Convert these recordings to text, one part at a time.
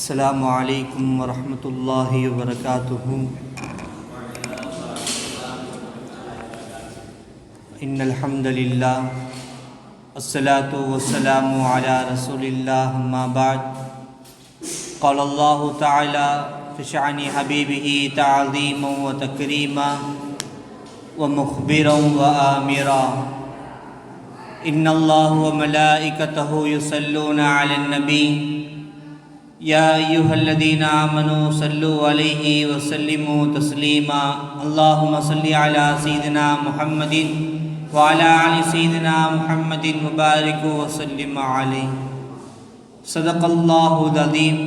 السلام عليكم ورحمة الله وبركاته. إن الحمد لله والصلاة والسلام على رسول الله. أما بعد، قال الله تعالى في شأن حبيبه تعظيما وتكريما ومخبرا وآمرا: إن الله وملائكته يصلون على النبي يا أيها الذين آمنوا صلوا عليه وسلموا تسليما. اللهم صل على سيدنا محمد وعلى آل سيدنا محمد وبارك وسلم عليه. صدق الله العظيم.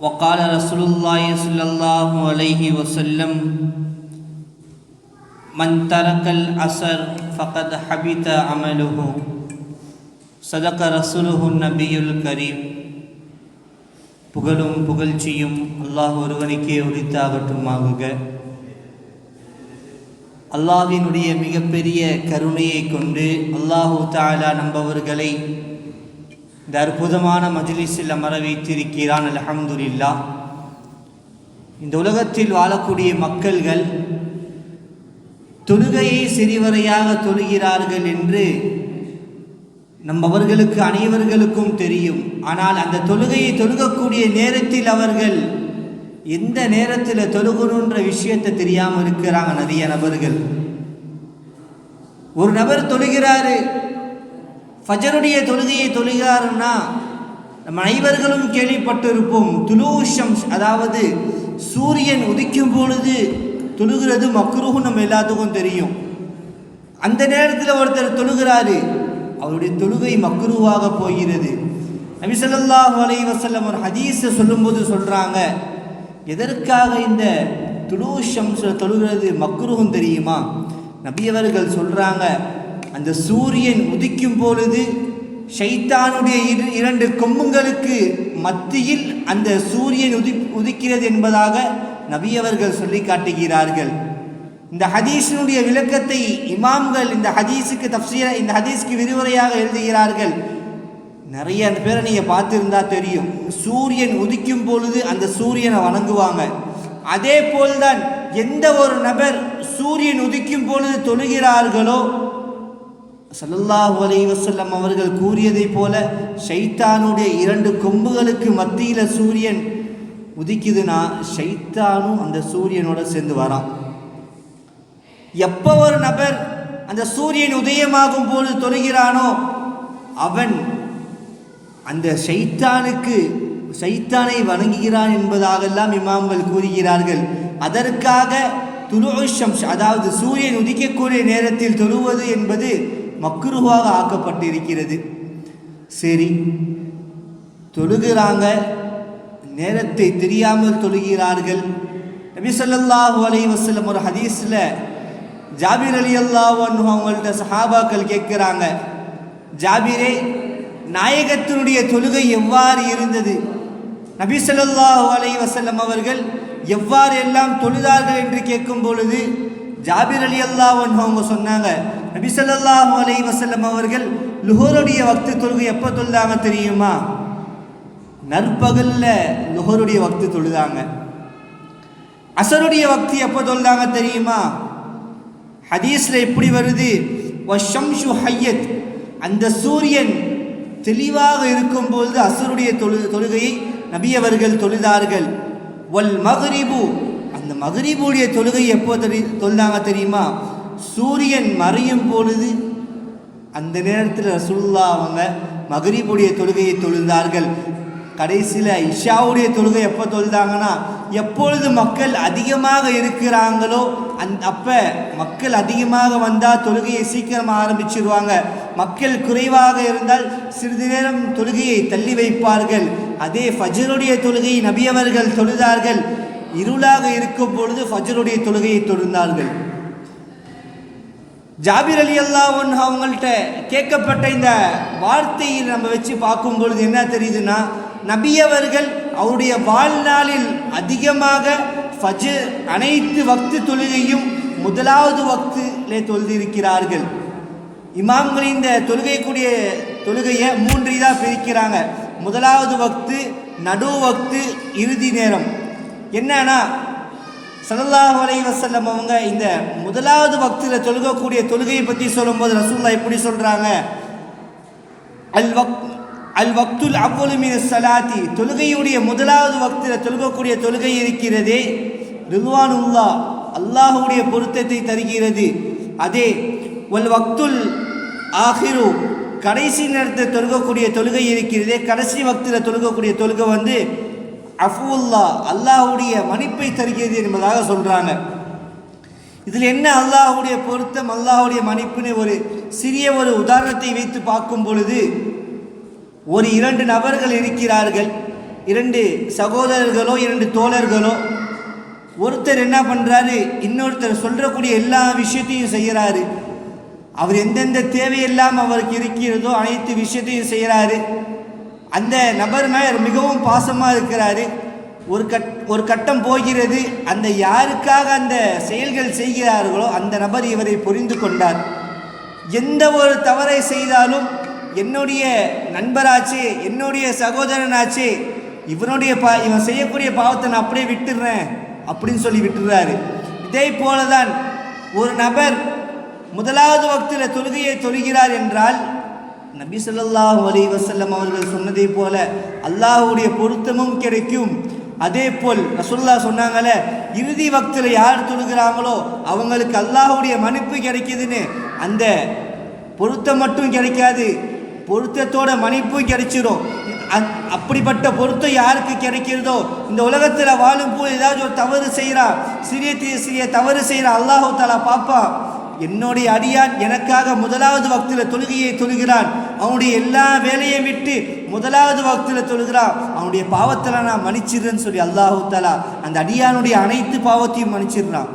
وقال رسول الله صلى الله عليه وسلم: من ترك العصر فقد حبط عمله. صدق رسوله النبي الكريم. புகழும் புகழ்ச்சியும் அல்லாஹ் ஒருவனுக்கே உரித்தாகட்டுமாக. அல்லாஹ்வினுடைய மிகப்பெரிய கருணையை கொண்டு அல்லாஹு தஆலா நம்பவர்களை இந்த அற்புதமான மஜ்லிஸில் அமர வைத்திருக்கிறான். அல்ஹம்துலில்லாஹ். இந்த உலகத்தில் வாழக்கூடிய மக்கள்கள் தொழுகையை சிறிவரையாக தொழுகிறார்கள் என்று நம்மவர்களுக்கு அனைவர்களுக்கும் தெரியும். ஆனால் அந்த தொழுகையை தொழுகக்கூடிய நேரத்தில் அவர்கள் எந்த நேரத்தில் தொழுகணுன்ற விஷயத்தை தெரியாமல் இருக்கிறாங்க நிறைய நபர்கள். ஒரு நபர் தொழுகிறாரு, ஃபஜருடைய தொழுகையை தொழுகிறாருன்னா நம்ம அனைவர்களும் கேள்விப்பட்டிருப்போம். துலூஷம்ஸ், அதாவது சூரியன் உதிக்கும் பொழுது தொழுகிறது மக்ரூஹ், நம்ம எல்லாத்துக்கும் தெரியும். அந்த நேரத்தில் ஒருத்தர் தொழுகிறாரு, அவருடைய தொழுகை மக்ரூவாக போகிறது. நபி ஸல்லல்லாஹு அலைஹி வஸல்லம் ஒரு ஹதீஸை சொல்லும்போது சொல்கிறாங்க, எதற்காக இந்த துலூஷம்ஸ் தொழுகிறது மக்ரூஹும் தெரியுமா? நபி அவர்கள் சொல்கிறாங்க, அந்த சூரியன் உதிக்கும் பொழுது ஷைத்தானுடைய இரண்டு கொம்புங்களுக்கு மத்தியில் அந்த சூரியன் உதிக்கிறது என்பதாக நபி அவர்கள் சொல்லி காட்டுகிறார்கள். இந்த ஹதீஸினுடைய விளக்கத்தை இமாம்கள் இந்த ஹதீஸுக்கு தஃப்சீரா, இந்த ஹதீஸுக்கு விரிவுரையாக எழுதுகிறார்கள். நிறைய அந்த பேரை நீங்கள் பார்த்துருந்தா தெரியும். சூரியன் உதிக்கும் பொழுது அந்த சூரியனை வணங்குவாங்க. அதே போல்தான் எந்த ஒரு நபர் சூரியன் உதிக்கும் பொழுது தொழுகிறார்களோ, ஸல்லல்லாஹு அலைஹி வஸல்லம் அவர்கள் கூறியதை போல ஷைத்தானுடைய இரண்டு கொம்புகளுக்கு மத்தியில் சூரியன் உதிக்குதுன்னா ஷைத்தானும் அந்த சூரியனோட சேர்ந்து வரான். எப்போ ஒரு நபர் அந்த சூரியன் உதயமாகும் போது தொழுகிறானோ அவன் அந்த ஷைத்தானை வணங்குகிறான் என்பதாகெல்லாம் இமாம்கள் கூறுகிறார்கள். அதற்காக துலூஉஷ் ஷம்ஸ், அதாவது சூரியன் உதிக்கக்கூடிய நேரத்தில் தொழுவது என்பது மக்ரூஹாக ஆக்கப்பட்டிருக்கிறது. சரி, தொழுகிறாங்க, நேரத்தை தெரியாமல் தொழுகிறார்கள். நபி ஸல்லல்லாஹு அலைஹி வஸல்லம் ஒரு ஹதீஸில் ஜாபிர் ரலியல்லாஹு அன்ஹு அவங்கள்ட்ட சஹாபாக்கள் கேட்குறாங்க, ஜாபிரே, நாயகத்தினுடைய தொழுகை எவ்வாறு இருந்தது? நபி ஸல்லல்லாஹு அலைஹி வஸல்லம் அவர்கள் எவ்வாறு எல்லாம் தொழுதார்கள் என்று கேட்கும் பொழுது ஜாபிர் ரலியல்லாஹு அன்ஹு அவங்க சொன்னாங்க, நபி ஸல்லல்லாஹு அலைஹி வஸல்லம் அவர்கள் லுஹருடைய வக்து தொழுகை எப்போ தொழுதாங்க தெரியுமா? நற்பகலில் லுஹருடைய வக்து தொழுதாங்க. அசருடைய வக்து எப்போ தொழுதாங்க தெரியுமா? ஹதீஸில் எப்படி வருது, வஷம்ஷு ஹய்யத், அந்த சூரியன் தெளிவாக இருக்கும்பொழுது அசருடைய தொழுகையை நபி அவர்கள் தொழுதார்கள். வல் மக்ரிபு, அந்த மக்ரிபுடைய தொழுகை எப்போ தொழுதாங்க தெரியுமா? சூரியன் மறையும் பொழுது அந்த நேரத்தில் ரசூலுல்லாஹ் அவங்க மக்ரிபுடைய தொழுகையை தொழுதார்கள். கடைசியில் இஷாவுடைய தொழுகை எப்போ தொழுதாங்கன்னா, எப்பொழுது மக்கள் அதிகமாக இருக்கிறாங்களோ அப்போ மக்கள் அதிகமாக வந்தால் தொழுகையை சீக்கிரமாக ஆரம்பிச்சிருவாங்க. மக்கள் குறைவாக இருந்தால் சிறிது நேரம் தொழுகையை தள்ளி வைப்பார்கள். அதே ஃபஜ்ருடைய தொழுகையை நபி அவர்கள் தொழுதார்கள். இருளாக இருக்கும் பொழுது ஃபஜ்ருடைய தொழுகையை தொழுந்தார்கள். ஜாபிர் ரலியல்லாஹு அன்ஹு அவங்கள்ட்ட கேட்கப்பட்ட இந்த வார்த்தையில் நம்ம வச்சு பார்க்கும் பொழுது என்ன தெரியுதுன்னா, நபி அவர்கள் அவருடைய வாழ்நாளில் அதிகமாக ஃபஜ்ர் அனைத்து வக்து தொழுகையும் முதலாவது வக்திலே தொழுதிருக்கிறார்கள். இமாம்களின் இந்த தொழுகையை 3 இதாக பிரிக்கிறாங்க. முதலாவது வக்து நடு வக்து, இறுதி நேரம். என்னன்னா ஸல்லல்லாஹு அலைஹி வஸல்லம் அவங்க இந்த முதலாவது வக்தில் தொழுகக்கூடிய தொழுகையை பற்றி சொல்லும்போது ரசூலுல்லாஹ் எப்படி சொல்கிறாங்க, அல் வக்துல் அவ்வலு மினஸ் ஸலாத்தி, தொழுகையுடைய முதலாவது வக்தில் தொழுகக்கூடிய தொழுகை இருக்கிறதே, ரிதுவானுல்லா, அல்லாஹுடைய பொருத்தத்தை தருகிறது. அதே வல் வக்துல் ஆஹிரு, கடைசி நேரத்தில் தொழுகக்கூடிய தொழுகை இருக்கிறதே, கடைசி வக்தில் தொழுகக்கூடிய தொழுகை வந்து அஃபுல்லா, அல்லாஹுடைய மன்னிப்பை தருகிறது என்பதாக சொல்கிறாங்க. இதில் என்ன அல்லாஹுடைய பொருத்தம், அல்லாஹுடைய மன்னிப்புன்னு ஒரு சிறிய ஒரு உதாரணத்தை வைத்து பார்க்கும் பொழுது, ஒரு 2 நபர்கள் இருக்கிறார்கள், 2 சகோதரர்களோ 2 தோழர்களோ. ஒருத்தர் என்ன பண்ணுறாரு, இன்னொருத்தர் சொல்கிறக்கூடிய எல்லா விஷயத்தையும் செய்கிறாரு. அவர் எந்தெந்த தேவையெல்லாம் அவருக்கு இருக்கிறதோ அனைத்து விஷயத்தையும் செய்கிறாரு. அந்த நபர் மேல் மிகவும் பாசமாக இருக்கிறாரு. ஒரு கட்டம் போகிறது, அந்த யாருக்காக அந்த செயல்கள் செய்கிறார்களோ அந்த நபர் இவரை புரிந்து கொண்டார். எந்த ஒரு தவறை செய்தாலும் என்னுடைய நண்பராச்சே, என்னுடைய சகோதரனாச்சே, இவன் செய்யக்கூடிய பாவத்தை நான் அப்படியே விட்டுடுறேன் அப்படின்னு சொல்லி விட்டுறாரு. இதே போலதான் ஒரு நபர் முதலாவது வக்தில் தொழுகையை தொழுகிறார் என்றால் நபி ஸல்லல்லாஹு அலைஹி வஸல்லம் அவர்கள் சொன்னதை போல அல்லாஹ்வுடைய பொருத்தமும் கிடைக்கும். அதே போல் ரசூலுல்லாஹ் சொன்னாங்களே, இறுதி வக்தில் யார் தொழுகிறாங்களோ அவங்களுக்கு அல்லாஹ்வுடைய மன்னிப்பு கிடைக்குதுன்னு. அந்த பொருத்தம் மட்டும் கிடைக்காது, பொருத்தத்தோட மன்னிப்பும் கிடைச்சிடும். அப்படிப்பட்ட பொருத்தம் யாருக்கு கிடைக்கிறதோ, இந்த உலகத்தில் வாழும் போது ஏதாவது ஒரு தவறு செய்கிறா, சிறிய தவறு செய்கிறா, அல்லாஹு தஆலா பாப்பா, என்னுடைய அடியான் எனக்காக முதலாவது வக்தில் தொழுகையை தொழுகிறான், அவனுடைய எல்லா வேலையை விட்டு முதலாவது வக்தில் தொழுகிறான், அவனுடைய பாவத்தில் நான் மன்னிச்சிடுறேன்னு சொல்லி அல்லாஹு தஆலா அந்த அடியானுடைய அனைத்து பாவத்தையும் மன்னிச்சிடுறான்.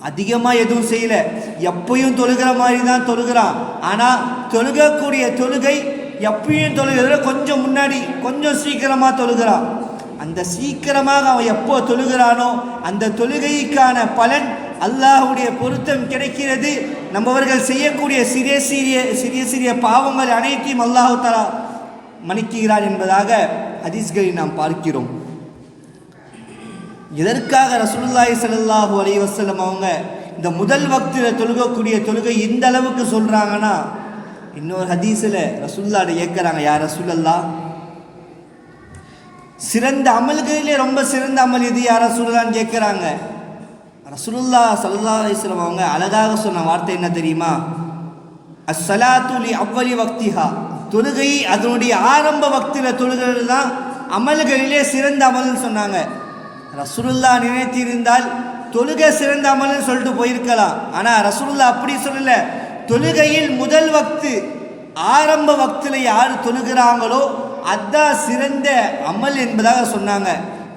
அதிகமாக எதுவும் செய்யலை, எப்பயும் தொழுகிற மாதிரி தான் தொழுகிறான். ஆனால் தொழுகக்கூடிய தொழுகை எப்பயும் தொழுகிறத கொஞ்சம் முன்னாடி கொஞ்சம் சீக்கிரமாக தொழுகிறான். அந்த சீக்கிரமாக அவன் எப்போ தொழுகிறானோ அந்த தொழுகைக்கான பலன், அல்லாஹுடைய பொருத்தம் கிடைக்கிறது. நம்மவர்கள் செய்யக்கூடிய சிறிய பாவங்கள் அனைத்தையும் அல்லாஹு தஆலா மன்னிக்கிறான் என்பதாக ஹதீஸ்களில் நாம் பார்க்கிறோம். எதற்காக ரசூலுல்லாஹி ஸல்லல்லாஹு அலைஹி வஸல்லம் அவங்க இந்த முதல் வக்தில் தொழுகக்கூடிய தொழுகை இந்த அளவுக்கு சொல்கிறாங்கன்னா, இன்னொரு ஹதீஸில் ரசூலுல்லாஹ் கேட்குறாங்க, யார் ரசூலல்லாஹ், சிறந்த அமல்களிலே ரொம்ப சிறந்த அமல் இது யார் ரசூலுல்லாஹ்னு கேட்குறாங்க. ரசூலுல்லாஹ் ஸல்லல்லாஹு அலைஹி வஸல்லம் அவங்க அழகாக சொன்ன வார்த்தை என்ன தெரியுமா, அஸ்ஸலாத்து லி அவ்வலி வக்திஹா, தொழுகை அதனுடைய ஆரம்ப வக்தில் தொழுகிறது தான் அமல்களிலே சிறந்த அமல்னு சொன்னாங்க. ரசூலுல்லாஹ் நினைத்திருந்தால் தொழுகை சிறந்த அமல்னு சொல்லிட்டு போயிருக்கலாம். ஆனால் ரசூலுல்லாஹ் அப்படி சொல்லலை. தொழுகையில் முதல் வக்து, ஆரம்ப வக்தில் யார் தொழுகிறாங்களோ அதுதான் சிறந்த அமல் என்பதாக சொன்னாங்க.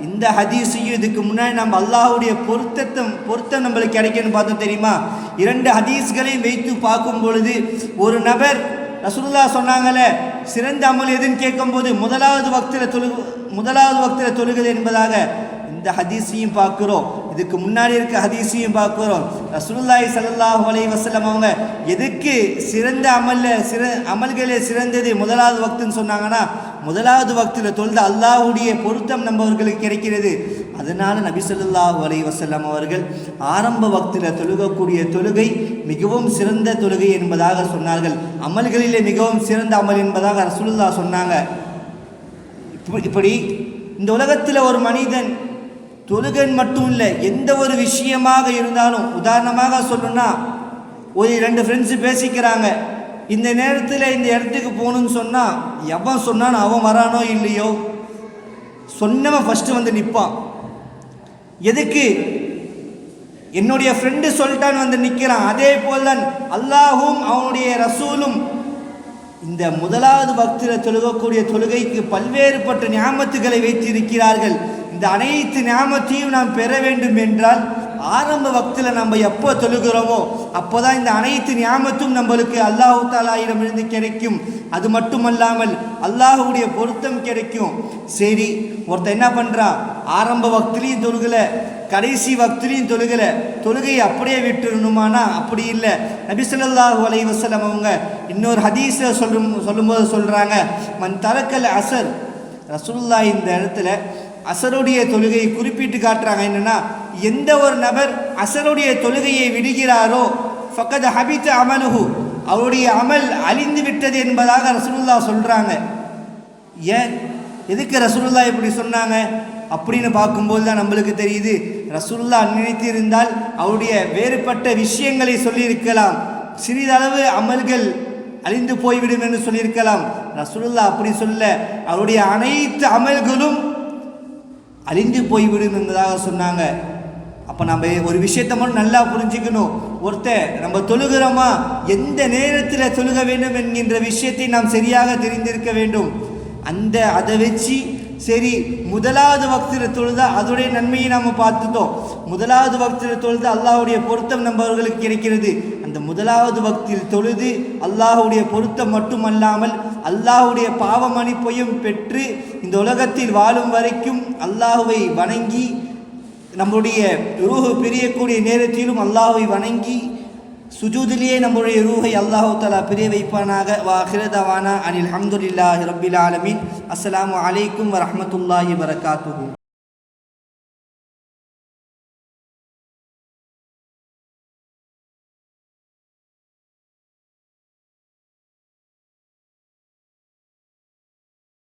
இந்த ஹதீஸையும் இதுக்கு முன்னாடி நம்ம அல்லாஹுடைய பொருத்தம் நம்மளுக்கு கிடைக்குன்னு பார்த்தோம் தெரியுமா. 2 ஹதீஸ்களையும் வைத்து பார்க்கும் பொழுது, ஒரு நபர் ரசூலுல்லாஹ் சொன்னாங்களே சிறந்த அமல் எதுன்னு கேட்கும்போது முதலாவது வக்தில் தொழுகிறது என்பதாக இந்த ஹதீஸையும் பார்க்குறோம், இதுக்கு முன்னாடி இருக்க ஹதீஸையும் பார்க்குறோம். ரசூலுல்லாஹி ஸல்லல்லாஹு அலைஹி வஸல்லம் அவங்க எதுக்கு சிறந்த அமல்களே சிறந்தது முதலாவது வக்துன்னு சொன்னாங்கன்னா, முதலாவது வக்தில் தொழுது அல்லாஹுடைய பொருத்தம் நம்மவர்களுக்கு கிடைக்கிறது. அதனால் நபி ஸல்லல்லாஹு அலைஹி வஸல்லம் அவர்கள் ஆரம்ப வக்தில் தொழுகக்கூடிய தொழுகை மிகவும் சிறந்த தொழுகை என்பதாக சொன்னார்கள். அமல்களிலே மிகவும் சிறந்த அமல் என்பதாக ரசூலுல்லாஹ் சொன்னாங்க. இப்படி இந்த உலகத்தில் ஒரு மனிதன் தொழுகன் மட்டும் இல்லை, எந்த ஒரு விஷயமாக இருந்தாலும், உதாரணமாக சொல்லணும்னா ஒரு 2 ஃப்ரெண்ட்ஸு பேசிக்கிறாங்க, இந்த நேரத்தில் இந்த இடத்துக்கு போகணுன்னு சொன்னால் எவன் சொன்னான்னு அவன் வரானோ இல்லையோ சொன்னவன் ஃபஸ்ட்டு வந்து நிற்பான். எதுக்கு? என்னுடைய ஃப்ரெண்டு சொல்லிட்டான்னு வந்து நிற்கிறான். அதே போல் தான் அல்லாஹும் அவனுடைய ரசூலும் இந்த முதலாவது வக்தில் தொழுகக்கூடிய தொழுகைக்கு பல்வேறுபட்ட நியாமத்துகளை வைத்திருக்கிறார்கள். இந்த அனைத்து நியாமத்தையும் நாம் பெற வேண்டும் என்றால் ஆரம்ப வக்தில் நம்ம எப்போ தொழுகிறோமோ அப்போ தான் இந்த அனைத்து நியாமத்தும் நம்மளுக்கு அல்லாஹு தஆலாவிடமிருந்து கிடைக்கும். அது மட்டுமல்லாமல் அல்லாஹுடைய பொருத்தம் கிடைக்கும். சரி, ஒருத்தர் என்ன பண்ணுறான், ஆரம்ப வக்திலையும் தொழுகலை, கடைசி வக்திலையும் தொழுகலை, தொழுகையை அப்படியே விட்டுருணுமானா அப்படி இல்லை. நபி ஸல்லல்லாஹு அலைஹி வஸல்லம் அவங்க இன்னொரு ஹதீஸை சொல்லும்போது சொல்கிறாங்க, மன் தரக்கல் அசர், ரசூலுல்லாஹ் இந்த இடத்துல அசருடைய தொழுகையை குறிப்பிட்டு காட்டுறாங்க. என்னன்னா, எந்த ஒரு நபர் அசருடைய தொழுகையை விடுகிறாரோ ஃபக்கத் ஹபித அமலுஹு, அவருடைய அமல் அழிந்து விட்டது என்பதாக ரசூலுல்லாஹ் சொல்றாங்க. ஏன், எதுக்கு ரசூலுல்லாஹ் இப்படி சொன்னாங்க அப்படின்னு பார்க்கும்போது தான் நம்மளுக்கு தெரியுது, ரசூலுல்லாஹ் நினைத்திருந்தால் அவருடைய வேறுபட்ட விஷயங்களை சொல்லியிருக்கலாம், சிறிதளவு அமல்கள் அழிந்து போய்விடும் என்று சொல்லியிருக்கலாம். ரசூலுல்லாஹ் அப்படி சொல்ல, அவருடைய அனைத்து அமல்களும் அழிந்து போய்விடும் என்பதாக சொன்னாங்க. அப்போ நம்ம ஒரு விஷயத்தை மட்டும் நல்லா புரிஞ்சுக்கணும். நம்ம தொழுகிறோமா, எந்த நேரத்தில் தொழுக வேண்டும் என்கின்ற விஷயத்தை நாம் சரியாக தெரிந்திருக்க வேண்டும். அதை வச்சு சரி, முதலாவது வக்தில் தொழுதா அதோடைய நன்மையை நாம் பார்த்துட்டோம். முதலாவது வக்தில் தொழுது அல்லாஹ்வுடைய பொருத்தம் நம்மவர்களுக்கு கிடைக்கிறது. அந்த முதலாவது வக்தில் தொழுது அல்லாஹ்வுடைய பொருத்தம் மட்டுமல்லாமல் அல்லாஹ்வுடைய பாவ மன்னிப்பையும் பெற்று இந்த உலகத்தில் வாழும் வரைக்கும் அல்லாஹ்வை வணங்கி, நம்முடைய ரூஹ் பிரியக்கூடிய நேரத்திலும் அல்லாஹ்வை வணங்கி சுஜூதிலேயே நம்முடைய ரூஹை அல்லாஹு தஆலா பிரிய வைப்பானாக. வாஹிரு தவானா அனில் ஹம்துலில்லாஹி ரப்பில் ஆலமீன். அஸ்ஸலாமு அலைக்கும் வரஹ்மத்துல்லாஹி வபரகாத்துஹு.